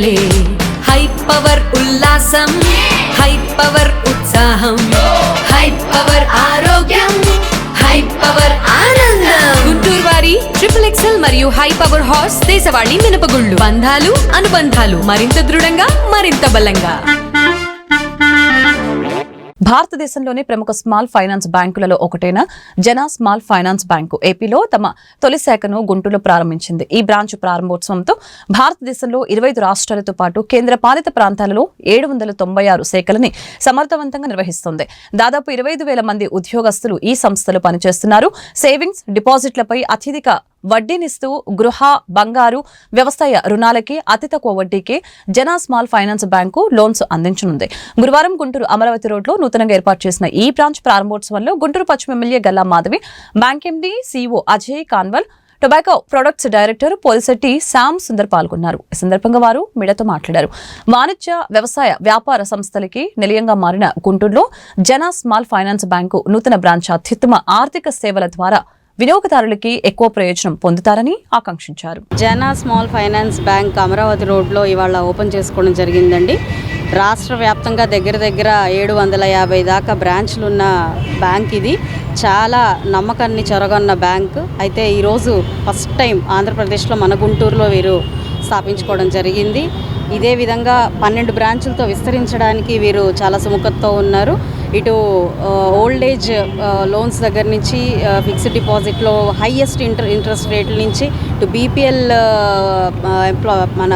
పండగలే high power ఉల్లాసం high power ఉత్సాహం high power ఆరోగ్యం హై పవర్ ఆనందం గుంటూరు వారి XXL మరియు హై పవర్ హార్స్ దేశవాళీ మినపగుళ్ళు బంధాలు అనుబంధాలు మరింత దృఢంగా మరింత బలంగా. భారతదేశంలోని ప్రముఖ స్మాల్ ఫైనాన్స్ బ్యాంకులలో ఒకటైన జన స్మాల్ ఫైనాన్స్ బ్యాంకు ఏపీలో తమ తొలి శాఖను గుంటూరులో ప్రారంభించింది. ఈ బ్రాంచ్ ప్రారంభోత్సవంతో భారతదేశంలో 25 రాష్ట్రాలతో పాటు కేంద్ర పాలిత ప్రాంతాలలో 796 శాఖలని సమర్థవంతంగా నిర్వహిస్తుంది. దాదాపు 25,000 మంది ఉద్యోగస్తులు ఈ సంస్థలో పనిచేస్తున్నారు. సేవింగ్స్, డిపాజిట్లపై అత్యధిక వడ్డీనిస్తూ గృహ, బంగారు, వ్యవసాయ రుణాలకి అతి తక్కువ వడ్డీకే జన స్మాల్ ఫైనాన్స్ బ్యాంకు లోన్స్ అందించనుంది. గురువారం గుంటూరు అమరావతి రోడ్లో నూతనంగా ఏర్పాటు చేసిన ఈ బ్రాంచ్ ప్రారంభోత్సవంలో గుంటూరు పశ్చిమ MLA Galla Madhavi, bank MD CEO Ajay Kanwal, tobacco products director Polisetti Shyam Sundar పాల్గొన్నారు. ఈ సందర్భంగా వారు మీడియాతో మాట్లాడారు. వాణిజ్య, వ్యవసాయ, వ్యాపార సంస్థలకి నిలయంగా మారిన గుంటూరులో జన స్మాల్ ఫైనాన్స్ బ్యాంకు నూతన బ్రాంచ్ అత్యుత్తమ ఆర్థిక సేవల ద్వారా వినియోగదారులకి ఎక్కువ ప్రయోజనం పొందుతారని ఆకాంక్షించారు. జన స్మాల్ ఫైనాన్స్ బ్యాంక్ అమరావతి రోడ్లో ఇవాళ ఓపెన్ చేసుకోవడం జరిగిందండి. రాష్ట్ర వ్యాప్తంగా దగ్గర 750 దాకా బ్రాంచ్లు ఉన్న బ్యాంక్ ఇది. చాలా నమ్మకాన్ని చొరగొన్న బ్యాంక్. అయితే ఈరోజు ఫస్ట్ టైం ఆంధ్రప్రదేశ్లో మన గుంటూరులో వీరు స్థాపించుకోవడం జరిగింది. ఇదే విధంగా 12 బ్రాంచులతో విస్తరించడానికి వీరు చాలా సుముఖతతో ఉన్నారు. ఇటు ఓల్డ్ ఏజ్ లోన్స్ దగ్గర నుంచి ఫిక్స్డ్ డిపాజిట్లో హైయెస్ట్ ఇంట్రెస్ట్ రేట్ల నుంచి ఇటు BPL మన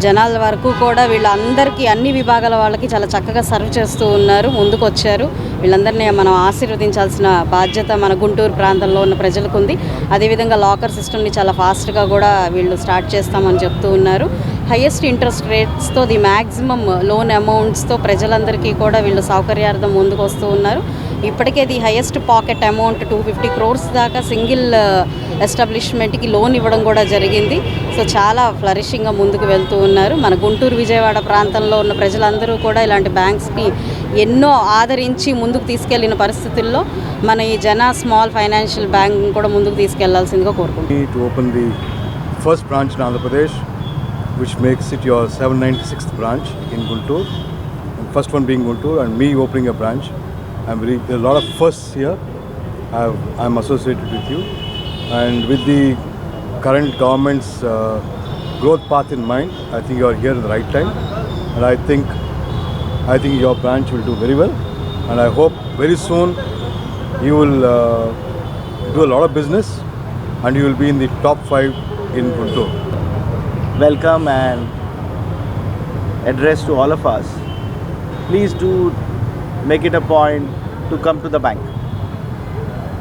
జనాల వరకు కూడా వీళ్ళందరికీ అన్ని విభాగాల వాళ్ళకి చాలా చక్కగా సర్వ్ చేస్తూ ఉన్నారు. ముందుకు వచ్చారు. వీళ్ళందరినీ మనం ఆశీర్వదించాల్సిన బాధ్యత మన గుంటూరు ప్రాంతంలో ఉన్న ప్రజలకు ఉంది. అదేవిధంగా లాకర్ సిస్టమ్ని చాలా ఫాస్ట్గా కూడా వీళ్ళు స్టార్ట్ చేస్తామని చెప్తూ ఉన్నారు. హైయెస్ట్ ఇంట్రెస్ట్ రేట్స్తో ది మ్యాక్సిమం లోన్ అమౌంట్స్తో ప్రజలందరికీ కూడా వీళ్ళు సౌకర్యార్థం ముందుకు వస్తూ ఉన్నారు. ఇప్పటికే the highest pocket amount 250 crores దాకా సింగిల్ ఎస్టాబ్లిష్మెంట్కి లోన్ ఇవ్వడం కూడా జరిగింది. సో చాలా ఫ్లరిషింగ్గా ముందుకు వెళ్తూ ఉన్నారు. మన గుంటూరు, విజయవాడ ప్రాంతంలో ఉన్న ప్రజలందరూ కూడా ఇలాంటి బ్యాంక్స్ని ఎన్నో ఆదరించి ముందుకు తీసుకెళ్లిన పరిస్థితుల్లో మన ఈ జన స్మాల్ ఫైనాన్షియల్ బ్యాంక్ కూడా ముందుకు తీసుకెళ్లాల్సిందిగా కోరుకుంటున్నాను. which makes it your 796th branch in Guntur. And first one being Guntur and me opening a branch. There are a lot of firsts here. I'm associated with you. And with the current government's growth path in mind, I think you are here at the right time. And I think your branch will do very well. And I hope very soon you will do a lot of business and you will be in the top 5 in Guntur. Welcome and address to all of us. Please do make it a point to come to the bank.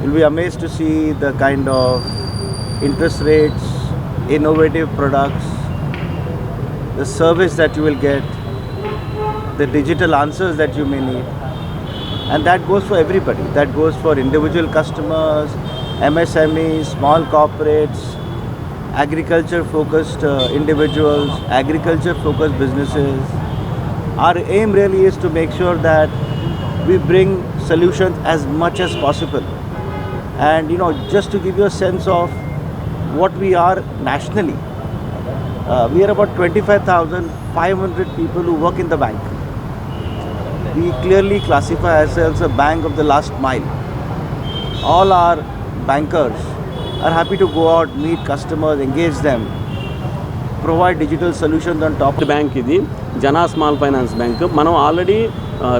You'll be amazed to see the kind of interest rates, innovative products, the service that you will get, the digital answers that you may need. And that goes for everybody. That goes for individual customers, MSMEs, small corporates, agriculture-focused individuals, agriculture-focused businesses. Our aim really is to make sure that we bring solutions as much as possible. And just to give you a sense of what we are nationally, we are about 25,500 people who work in the bank. We clearly classify ourselves a bank of the last mile. All our bankers are happy to go out, meet customers, engage them, provide digital solutions on top. Bank ఇది Jana small finance bank. మనం already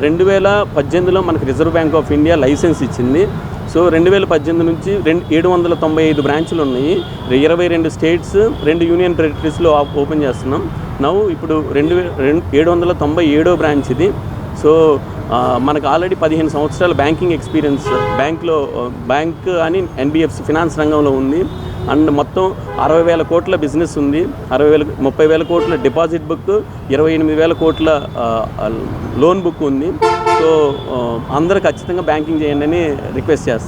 2018లో మనకు reserve bank of India license ఇచ్చింది. So 2018 నుంచి 795 బ్రాంచులు ఉన్నాయి. 22 states, 2 union టెరిటరీస్లో open చేస్తున్నాం. ఇప్పుడు 797వ branch ఇది. సో మనకు ఆల్రెడీ 15 సంవత్సరాల బ్యాంకింగ్ ఎక్స్పీరియన్స్ బ్యాంక్ అని NBFC ఫినాన్స్ రంగంలో ఉంది. అండ్ మొత్తం 60,000 కోట్ల బిజినెస్ ఉంది. 30,000 కోట్ల డిపాజిట్ బుక్, 28,000 కోట్ల లోన్ బుక్ ఉంది. సో అందరూ ఖచ్చితంగా బ్యాంకింగ్ చేయండి అని రిక్వెస్ట్ చేస్తాను.